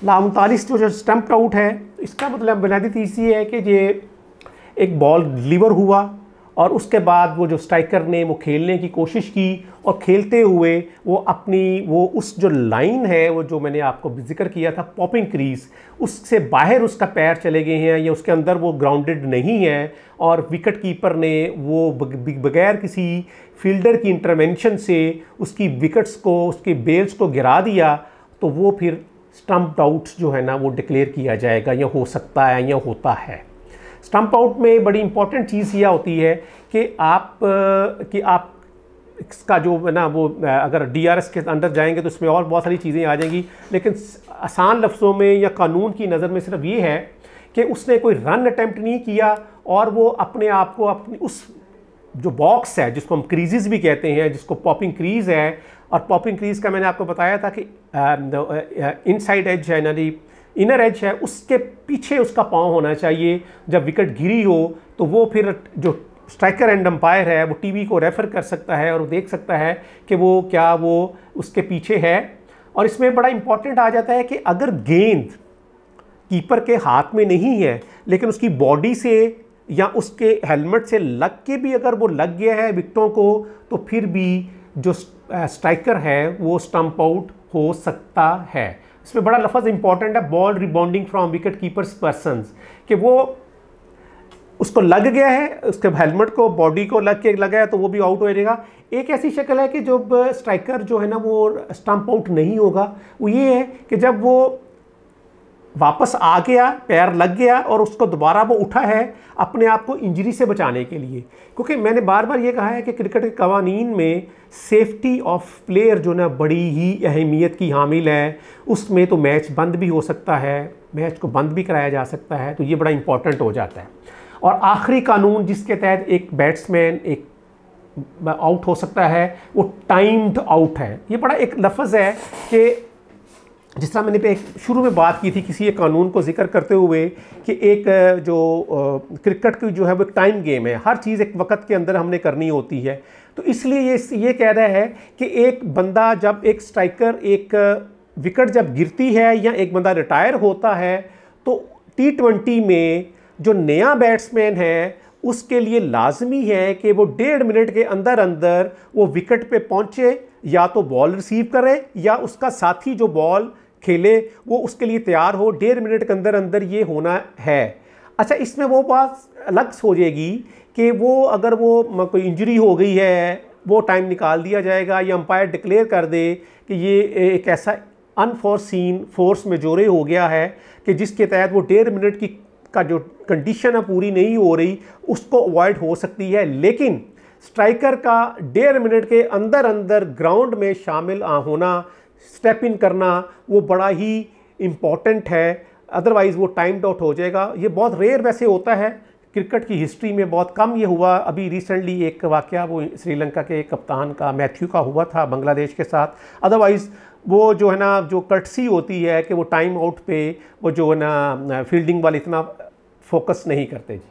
39 जो stumped out है, इसका मतलब बुनियादी चीज़ ये है कि ये एक बॉल डिलीवर हुआ और उसके बाद वो जो स्ट्राइकर ने वो खेलने की कोशिश की और खेलते हुए वो अपनी वो उस जो लाइन है, वो जो मैंने आपको जिक्र किया था पॉपिंग क्रीज, उससे बाहर उसका पैर चले गए हैं या उसके अंदर वो ग्राउंडेड नहीं है और विकेट कीपर ने वो बगैर किसी फील्डर की इंटरवेंशन से उसकी विकेट्स को, उसकी बेल्स को गिरा दिया, तो वो फिर स्टंप आउट जो है ना वो डिक्लेयर किया जाएगा या हो सकता है या होता है। स्टंप आउट में बड़ी इंपॉर्टेंट चीज़ यह होती है कि आप इसका जो है ना वो अगर DRS के अंदर जाएंगे तो इसमें और बहुत सारी चीज़ें आ जाएंगी, लेकिन आसान लफ्ज़ों में या कानून की नज़र में सिर्फ ये है कि उसने कोई रन अटैम्प्ट नहीं किया और वो अपने आप को अपनी उस जो बॉक्स है जिसको हम क्रीजेस भी कहते हैं, जिसको पॉपिंग क्रीज है, और पॉपिंग क्रीज का मैंने आपको बताया था कि इनसाइड एज है ना इनर एज है, उसके पीछे उसका पाँव होना चाहिए। जब विकेट गिरी हो तो वो फिर जो स्ट्राइकर एंड अंपायर है वो टीवी को रेफ़र कर सकता है और वो देख सकता है कि वो क्या वो उसके पीछे है। और इसमें बड़ा इंपॉर्टेंट आ जाता है कि अगर गेंद कीपर के हाथ में नहीं है लेकिन उसकी बॉडी से या उसके हेलमेट से लग के भी अगर वो लग गया है विकेटों को, तो फिर भी जो स्ट्राइकर है वो स्टंप आउट हो सकता है। इसमें बड़ा लफ्ज़ इंपॉर्टेंट है, ball rebounding from wicket keepers persons, कि वो उसको लग गया है, उसके हेलमेट को बॉडी को लगा है तो वो भी आउट हो जाएगा। एक ऐसी शक्ल है कि जब स्ट्राइकर जो है ना वो स्टंप आउट नहीं होगा, वो ये है कि जब वो वापस आ गया, पैर लग गया और उसको दोबारा वो उठा है अपने आप को इंजरी से बचाने के लिए, क्योंकि मैंने बार बार ये कहा है कि क्रिकेट के कवानीन में सेफ्टी ऑफ प्लेयर जो ना बड़ी ही अहमियत की हामिल है। उसमें तो मैच बंद भी हो सकता है, मैच को बंद भी कराया जा सकता है, तो ये बड़ा इंपॉर्टेंट हो जाता है। और आखिरी कानून जिसके तहत एक बैट्समैन एक आउट हो सकता है वो टाइम्ड आउट है। ये बड़ा एक लफ्ज़ है कि जिस तरह मैंने एक शुरू में बात की थी किसी एक कानून को जिक्र करते हुए कि एक जो क्रिकेट की जो है वो एक टाइम गेम है, हर चीज़ एक वक्त के अंदर हमने करनी होती है। तो इसलिए ये कह रहा है कि एक बंदा जब एक स्ट्राइकर एक विकेट जब गिरती है या एक बंदा रिटायर होता है तो T20 में जो नया बैट्समैन है उसके लिए लाजमी है कि वो 1.5 मिनट के अंदर अंदर वो विकेट पे पहुंचे, या तो बॉल रिसीव करे या उसका साथी जो बॉल खेले वो उसके लिए तैयार हो। 1.5 मिनट के अंदर अंदर ये होना है। अच्छा, इसमें वो बात अलग हो जाएगी कि वो अगर वो कोई इंजरी हो गई है वो टाइम निकाल दिया जाएगा या अंपायर डिक्लेयर कर दे कि ये एक ऐसा अनफोर्सीन फोर्स मेजोरे हो गया है कि जिसके तहत वो 1.5 मिनट की का जो कंडीशन है पूरी नहीं हो रही, उसको अवॉइड हो सकती है। लेकिन स्ट्राइकर का 1.5 मिनट के अंदर अंदर ग्राउंड में शामिल होना, स्टेप इन करना, वो बड़ा ही इम्पॉर्टेंट है, अदरवाइज़ वो टाइम्ड आउट हो जाएगा। ये बहुत रेयर वैसे होता है, क्रिकेट की हिस्ट्री में बहुत कम ये हुआ। अभी रिसेंटली एक वाक़या वो श्रीलंका के कप्तान का मैथ्यू का हुआ था बांग्लादेश के साथ। अदरवाइज़ वो जो है ना जो कर्टसी होती है कि वो टाइम आउट पे वो जो है ना फील्डिंग वाले इतना फोकस नहीं करते जी।